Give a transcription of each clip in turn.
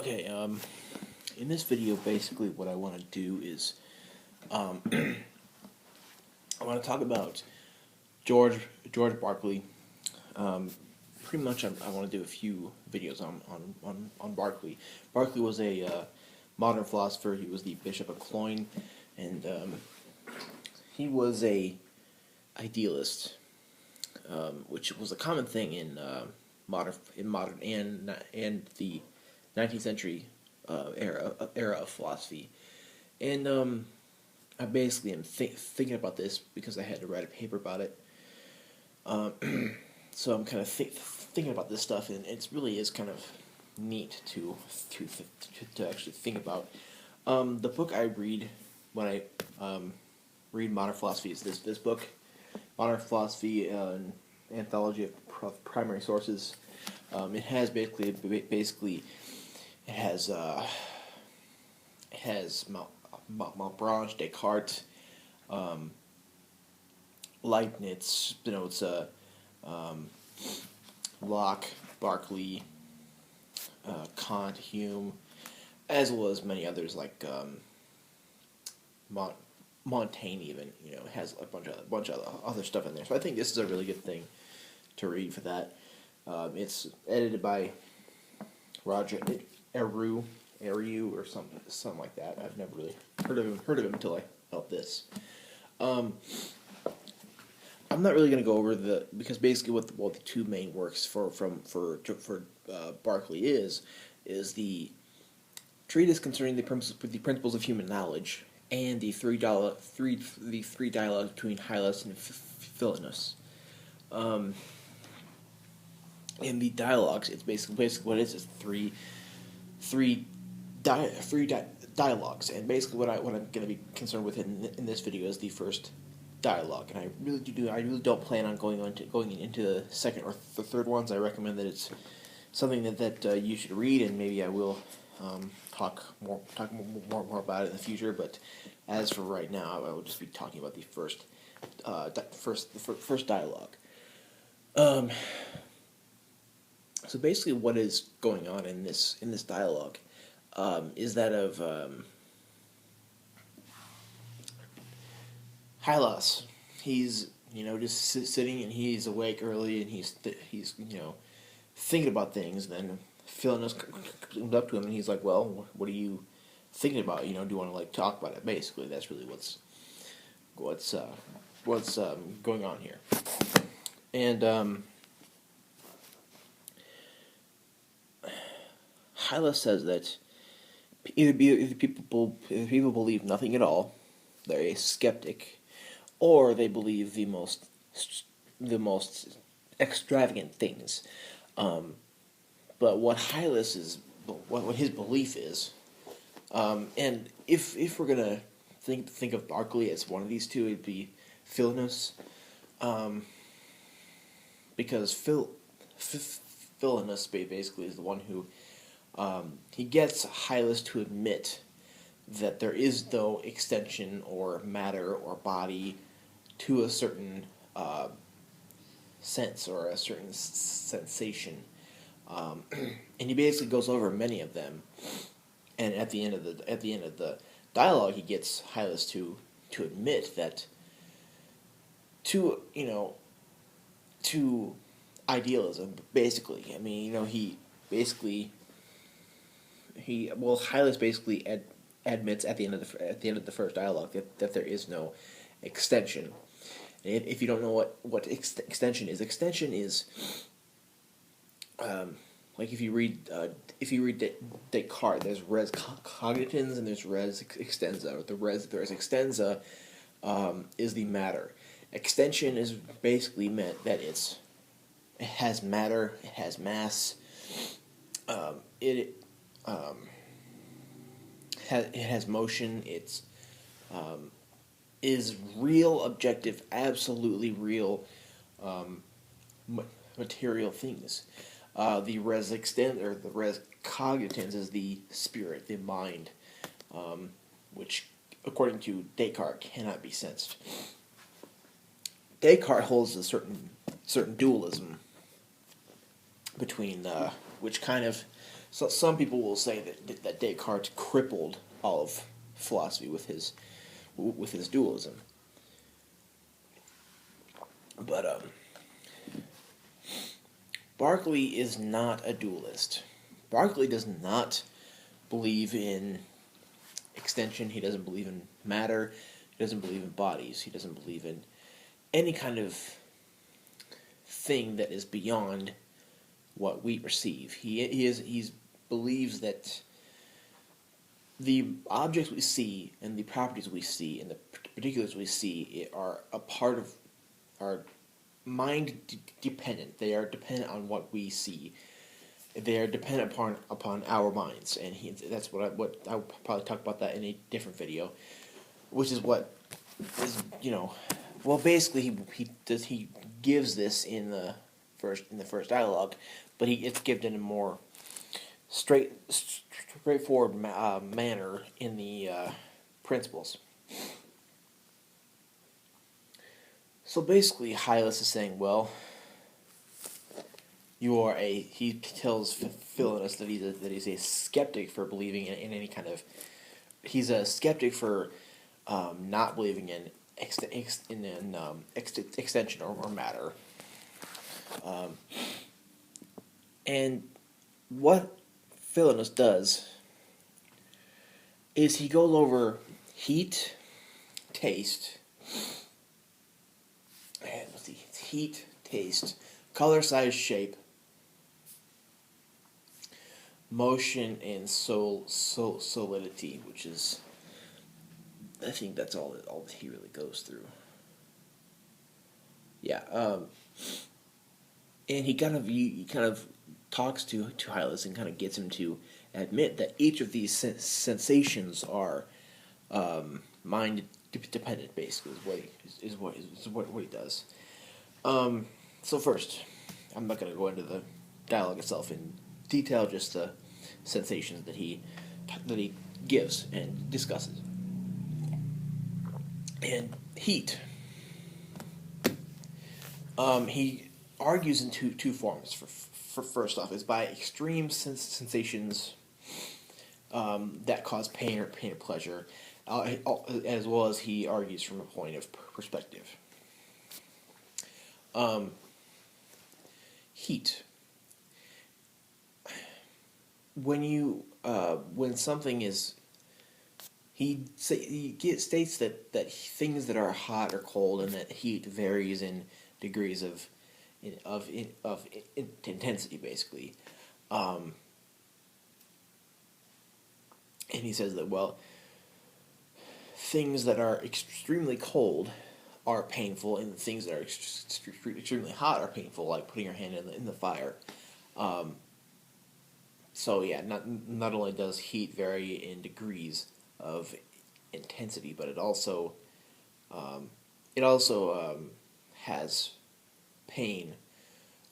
Okay, in this video, basically what I want to do is, I want to talk about George Berkeley. Pretty much, I want to do a few videos on Berkeley. Berkeley was a modern philosopher. He was the Bishop of Cloyne, and he was a idealist, which was a common thing in modern and the 19th century era of philosophy. And I basically am thinking about this because I had to write a paper about it. So I'm kind of thinking about this stuff, and it really is kind of neat to actually think about. The book I read when I read modern philosophy is this book, Modern Philosophy, an anthology of primary sources. It has basically it has Malebranche, Descartes, Leibniz, Spinoza, Locke, Berkeley, Kant, Hume, as well as many others like Montaigne. Even has a bunch of other stuff in there. So I think this is a really good thing to read for that. It's edited by Roger Eru or something like that. I've never really heard of him until I felt this. I'm not really going to go over because basically what the two main works for Berkeley is the treatise concerning the principles of human knowledge and the three dialogues between Hylas and Philinus. In the dialogues, it's basically what it is three dialogues, and basically what I'm going to be concerned with in this video is the first dialogue, and I really don't plan on going into the second or the third ones. I recommend that it's something that you should read, and maybe I will talk more about it in the future. But as for right now, I will just be talking about the first dialogue. So basically, what is going on in this dialogue is that of Hylas. He's just sitting, and he's awake early, and he's thinking about things. And then Philinus comes up to him, and he's like, "Well, what are you thinking about? Do you want to talk about it?" Basically, that's really what's going on here. And Hylas says that either people believe nothing at all, they're a skeptic, or they believe the most extravagant things. But what Hylas is, what his belief is, and if we're gonna think of Berkeley as one of these two, it'd be Philinus, because Philinus basically is the one who he gets Hylas to admit that there is no extension or matter or body to a certain sense or a certain sensation, and he basically goes over many of them. And at the end of the dialogue, he gets Hylas to admit that to idealism, basically. I mean, Hylas basically admits at the end of the first dialogue that there is no extension. And if you don't know what extension is like if you read Descartes, there's res cogitans and there's res extensa. The res extensa is the matter. Extension is basically meant that it has matter, it has mass, it has motion. It's is real, objective, absolutely real material things. The res extend or the res cogitans is the spirit, the mind, which, according to Descartes, cannot be sensed. Descartes holds a certain dualism between which kind of So some people will say that Descartes crippled all of philosophy with his dualism. But Berkeley is not a dualist. Berkeley does not believe in extension. He doesn't believe in matter. He doesn't believe in bodies. He doesn't believe in any kind of thing that is beyond what we perceive. He believes that the objects we see and the properties we see and the particulars we see are a part of are mind dependent. They are dependent on what we see. They are dependent upon our minds, and that's what I'll probably talk about that in a different video, which is what is well, basically he gives this in the first dialogue, but it's given in a more straightforward manner in the principles. So basically, Hylas is saying, well, he tells Philinus that he's a skeptic for believing in any kind of, he's a skeptic for not believing in extension or matter. And what Philinus does is he goes over heat, taste, and let's see, it's heat, taste, color, size, shape, motion, and solidity, which is, I think that's all that he really goes through. Yeah, and he kind of talks to Hylas and kind of gets him to admit that each of these sensations are mind dependent. Basically, is what he does. So first, I'm not going to go into the dialogue itself in detail, just the sensations that he gives and discusses. And heat. He argues in two forms. For first off, is by extreme sensations that cause pain or pleasure, as well as he argues from a point of perspective. Heat. When something is, he states that things that are hot or cold and that heat varies in degrees of intensity, basically. And he says that, well, things that are extremely cold are painful, and things that are extremely hot are painful, like putting your hand in the fire. So yeah, not only does heat vary in degrees of intensity, but it also has pain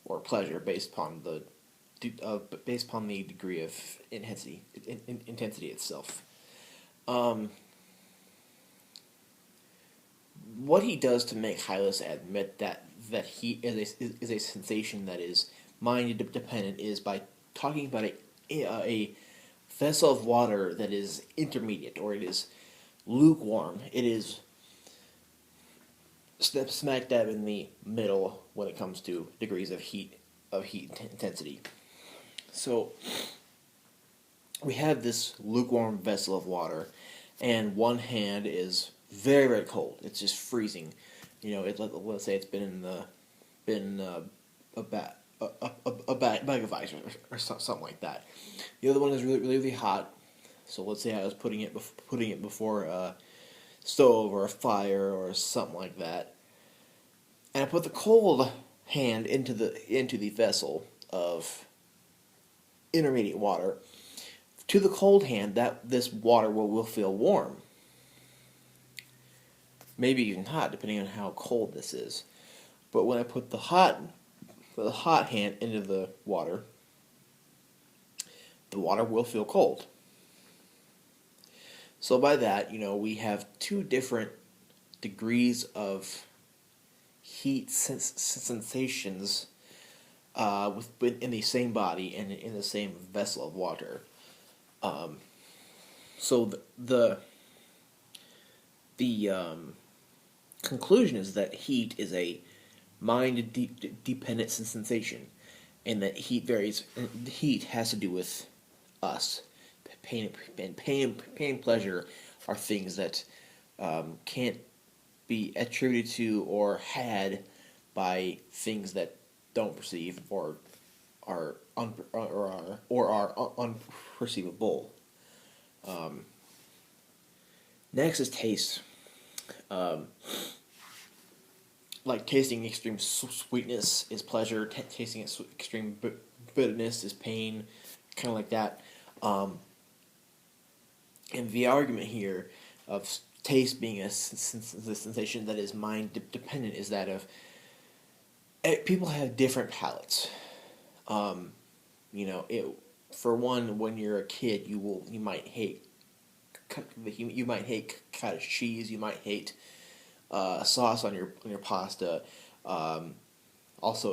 or pleasure based upon the degree of intensity itself. What he does to make Hylas admit that heat is a sensation that is mind dependent is by talking about a vessel of water that is intermediate, or it is lukewarm. It is smack dab in the middle when it comes to degrees of heat intensity. So we have this lukewarm vessel of water, and one hand is very, very cold. It's just freezing. Let's say it's been a bag of ice or something like that. The other one is really, really, really hot. So let's say I was putting it before a stove or a fire or something like that, and I put the cold hand into the vessel of intermediate water. To the cold hand, that this water will feel warm, maybe even hot, depending on how cold this is. But when I put the hot hand into the water will feel cold. So by that, we have two different degrees of heat sensations in the same body and in the same vessel of water. So the conclusion is that heat is a mind-dependent sensation, and that heat varies. Heat has to do with us. Pain and pleasure are things that can't be attributed to or had by things that don't perceive or are unperceivable. Next is taste. Like tasting extreme sweetness is pleasure. Tasting extreme bitterness is pain. Kind of like that. And the argument here of taste being a sensation that is mind dependent is that of people have different palates. For one, when you're a kid, you might hate cottage cheese. You might hate sauce on your pasta. Also,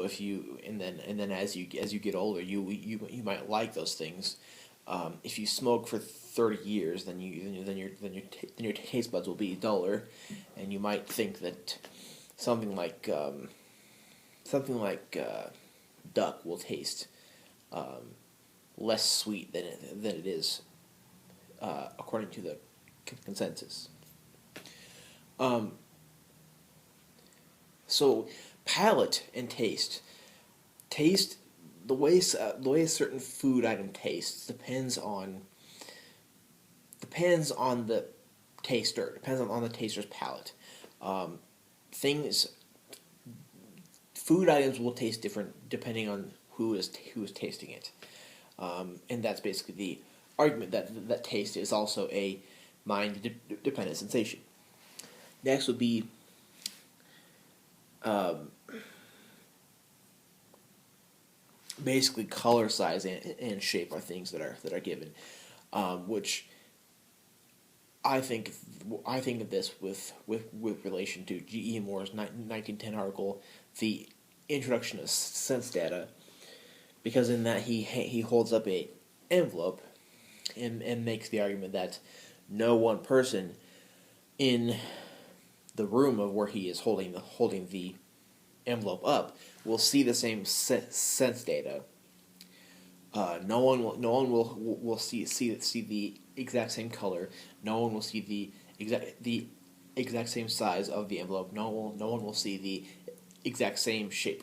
and then as you get older, you might like those things. If you smoke for 30 years, then your taste buds will be duller, and you might think that something like duck will taste less sweet than it is, according to the consensus. So palate and taste. The way a certain food item tastes depends on the taster. Depends on the taster's palate. Food items will taste different depending on who is tasting it, and that's basically the argument that taste is also a mind-dependent sensation. Next would be basically color, size, and shape are things that are given, which I think of this with relation to G.E. Moore's 1910 article, The Introduction of Sense Data, because in that he holds up a envelope and makes the argument that no one person in the room of where he is holding the envelope up will see the same sense data. No one will see the exact same color. No one will see the exact same size of the envelope. No one will see the exact same shape.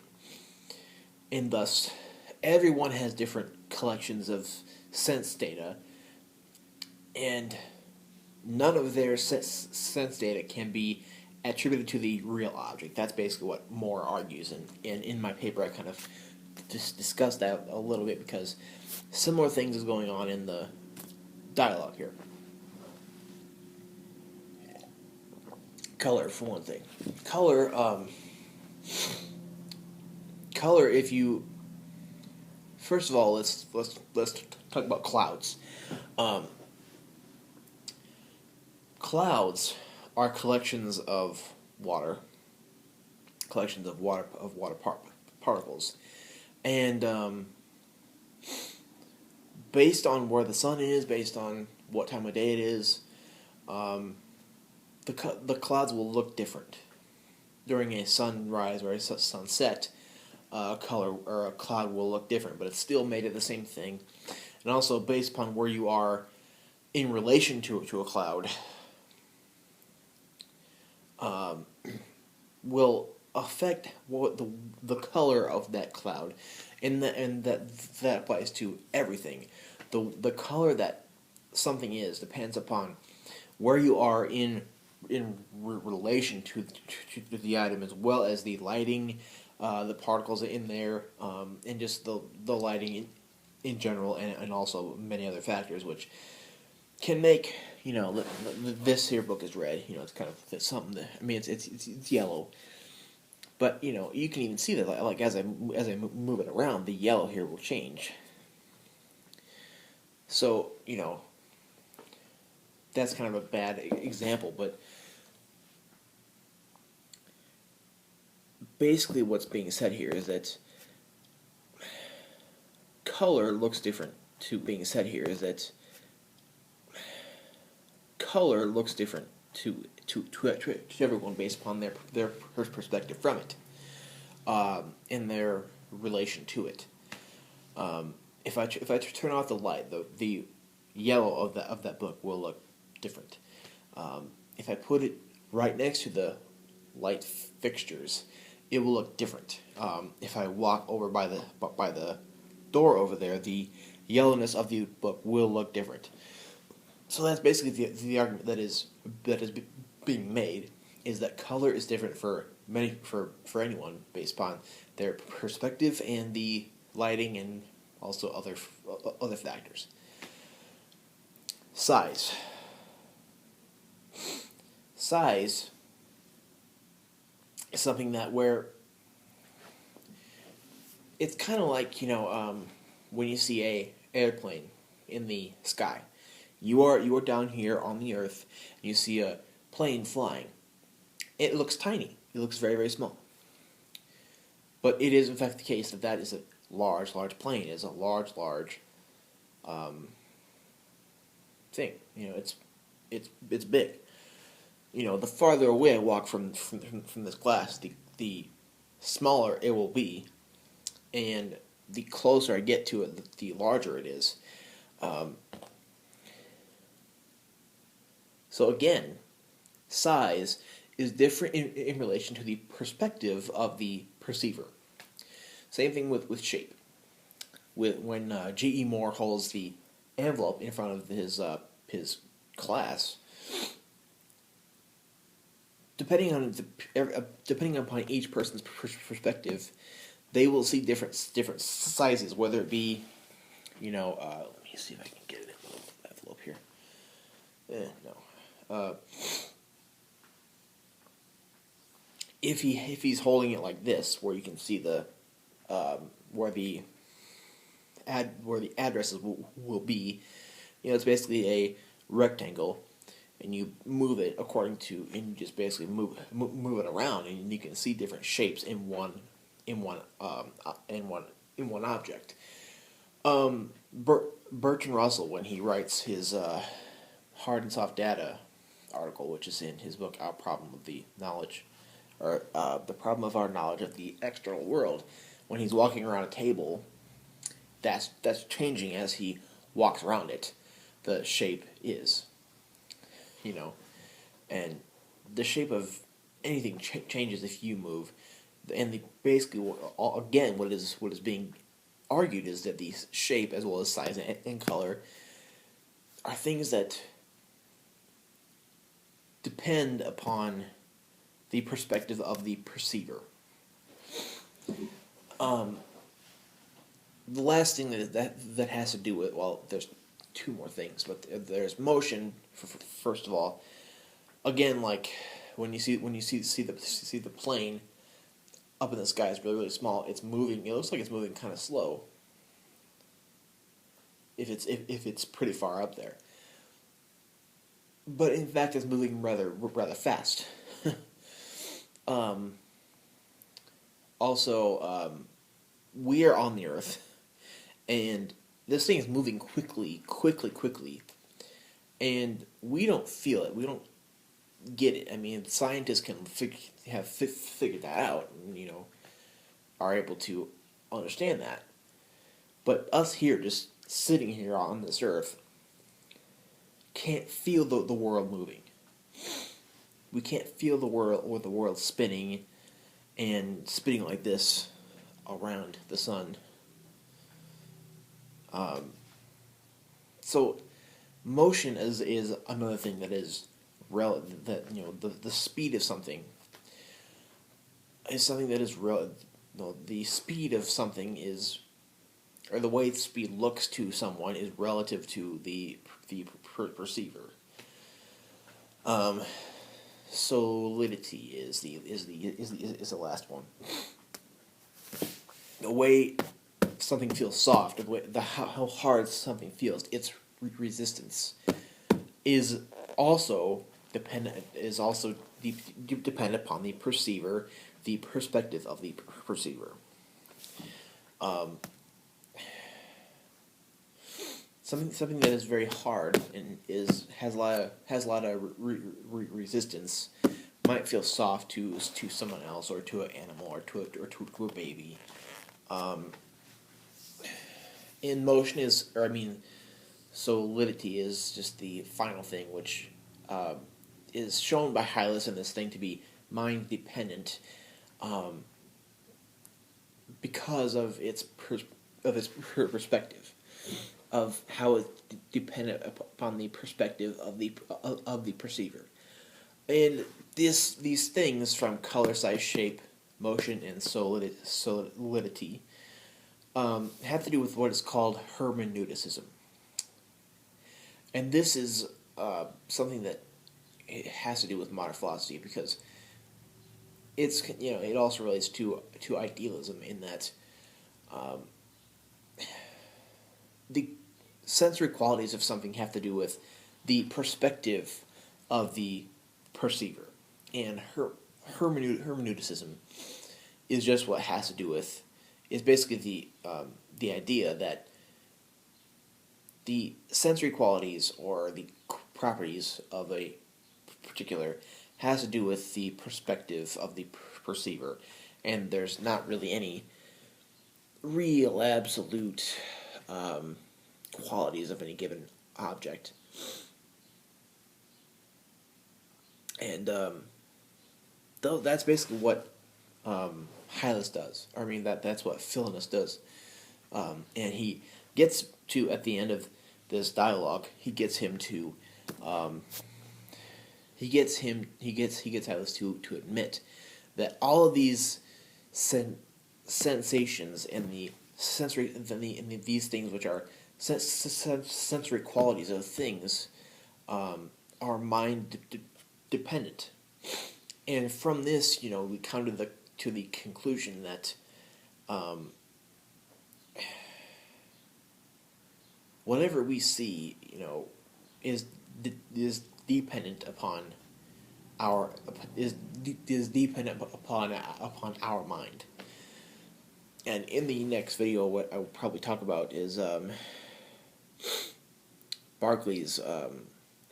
And thus, everyone has different collections of sense data, and none of their sense data can be attributed to the real object. That's basically what Moore argues, and in my paper I kind of just discussed that a little bit because similar things is going on in the dialogue here. Color, for one thing. Color, if you... First of all, let's talk about clouds. Clouds are collections of water particles, and based on where the sun is, based on what time of day it is, the clouds will look different. During a sunrise or a sunset, a cloud will look different, but it's still made of the same thing. And also, based upon where you are in relation to a cloud, will affect what the color of that cloud, and that applies to everything. The color that something is depends upon where you are in relation to the item, as well as the lighting, the particles in there, and just the lighting in general, and also many other factors which can make, this here book is red. It's kind of something that, it's yellow, but you can even see that like as I move it around, the yellow here will change. So that's kind of a bad example, but basically what's being said here is that color looks different to being said here is that color looks different to everyone based upon their perspective from it, in their relation to it. If I turn off the light, the yellow of that book will look different. If I put it right next to the light fixtures, it will look different. If I walk over by the door over there, the yellowness of the book will look different. So that's basically the argument that is being made, is that color is different for anyone based upon their perspective and the lighting and also other factors. Size is something that where it's kind of like, when you see a airplane in the sky. You are down here on the earth, and you see a plane flying. It looks tiny. It looks very, very small. But it is in fact the case that is a large plane. It is a large thing. It's big. The farther away I walk from this glass, the smaller it will be, and the closer I get to it, the larger it is. So again, size is different in relation to the perspective of the perceiver. Same thing with shape. When G.E. Moore holds the envelope in front of his class, depending upon each person's perspective, they will see different sizes. Whether it be, let me see if I can get it in the envelope here. No. If he's holding it like this, where you can see where the addresses will be, it's basically a rectangle, and you move it and you just basically move it around, and you can see different shapes in one object. Bertrand Russell, when he writes his hard and soft data article, which is in his book Our Problem of the Knowledge, or the problem of our knowledge of the external world, when he's walking around a table, that's changing as he walks around it. The shape is, and the shape of anything changes if you move, and basically what is being argued is that the shape as well as size and color are things that depend upon the perspective of the perceiver. The last thing that has to do with, there's two more things, but there's motion. First of all, again, like when you see the plane up in the sky, it's really, really small. It's moving. It looks like it's moving kind of slow. If it's pretty far up there, but in fact, it's moving rather fast. Also, we are on the Earth, and this thing is moving quickly, and we don't feel it. We don't get it. I mean, scientists can have figured that out, and are able to understand that. But us here, just sitting here on this Earth, can't feel the world moving. We can't feel the world spinning and spinning like this around the sun. So motion is another thing that is relative. That the speed of something is something that is the speed of something is, or the way speed looks to someone is relative to the perceiver. Solidity is the last one. The way something feels soft, how hard something feels, its resistance is also dependent upon the perceiver, the perspective of the perceiver. something that is very hard and has a lot of resistance might feel soft to someone else, or to an animal, or to a baby. In motion is, or I mean, solidity is just the final thing, which is shown by Hylas in this thing to be mind dependent, because of its perspective, of how it's dependent upon the perspective of the perceiver. And these things, from color, size, shape, motion, and solidity, have to do with what is called hermeneuticism. And this is something that it has to do with modern philosophy, because it also relates to idealism, in that the sensory qualities of something have to do with the perspective of the perceiver, and hermeneuticism is just what has to do with, is basically the idea that the sensory qualities or the properties of a particular has to do with the perspective of the perceiver, and there's not really any real absolute qualities of any given object. And though that's basically what Hylas does. I mean, that's what Philinus does. And he gets to, at the end of this dialogue, he gets him to he gets Hylas to admit that all of these sensations and the sensory and these things, which are sensory qualities of things, are mind dependent. And from this, we come to the conclusion that whatever we see, is dependent upon our mind. And in the next video, what I will probably talk about is Berkeley's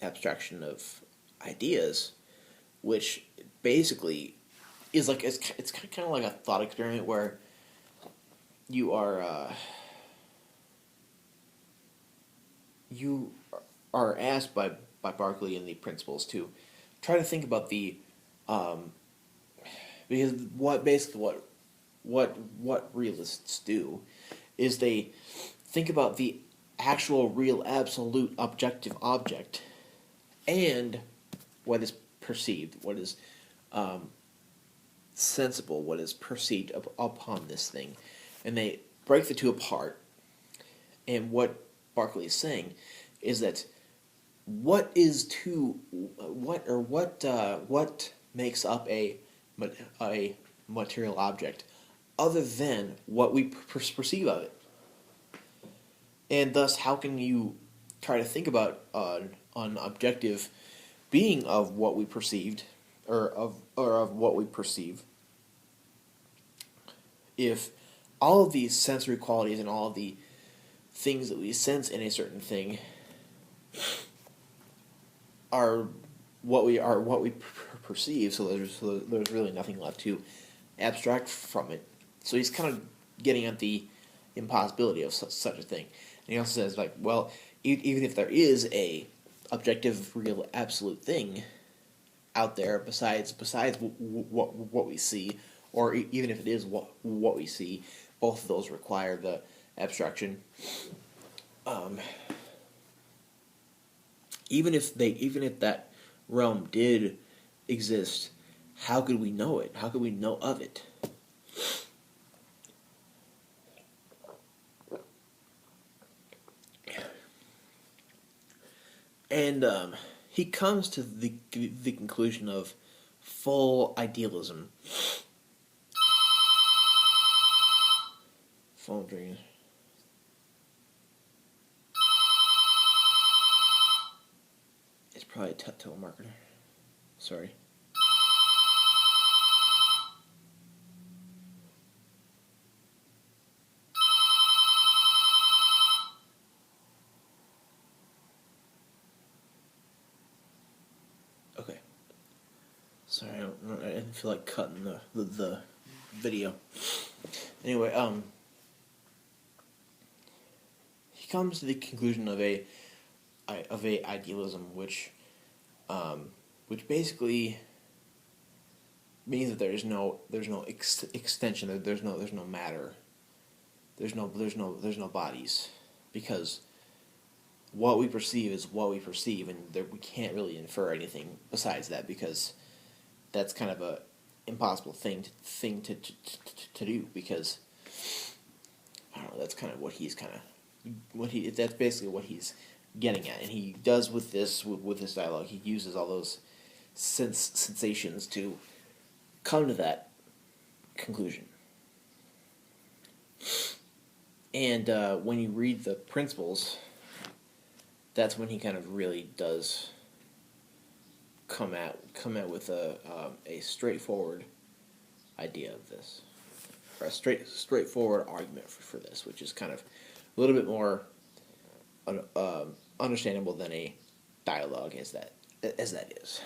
abstraction of ideas, which basically is like it's kind of like a thought experiment where you are asked by Berkeley and the principals to try to think about the because what realists do is they think about the actual, real, absolute, objective object, and what is perceived, what is sensible, what is perceived upon this thing, and they break the two apart. And what Berkeley is saying is that what makes up a material object other than what we perceive of it, and thus how can you try to think about an objective being of what we perceived, or of what we perceive, if all of these sensory qualities and all of the things that we sense in a certain thing are what we perceive. So there's really nothing left to abstract from it. So he's kind of getting at the impossibility of such a thing. And he also says, like, well, even if there is a objective, real, absolute thing out there besides what we see, or even if it is what we see, both of those require the abstraction. Even if that realm did exist, how could we know it? How could we know of it? And he comes to the conclusion of full idealism. Phone ringing. It's probably a telemarketer. Sorry. Sorry, I didn't feel like cutting the video. Anyway, he comes to the conclusion of a idealism, which basically means that there's no extension. There's no matter. There's no bodies, because what we perceive is what we perceive, and we can't really infer anything besides that, because that's kind of a impossible thing to do, because I don't know. That's kind of what he's that's basically what he's getting at, and he does with this dialogue. He uses all those sensations to come to that conclusion. And when you read the principles, that's when he kind of really does come out with a straightforward idea of this, or a straightforward argument for this, which is kind of a little bit more understandable than a dialogue as that is.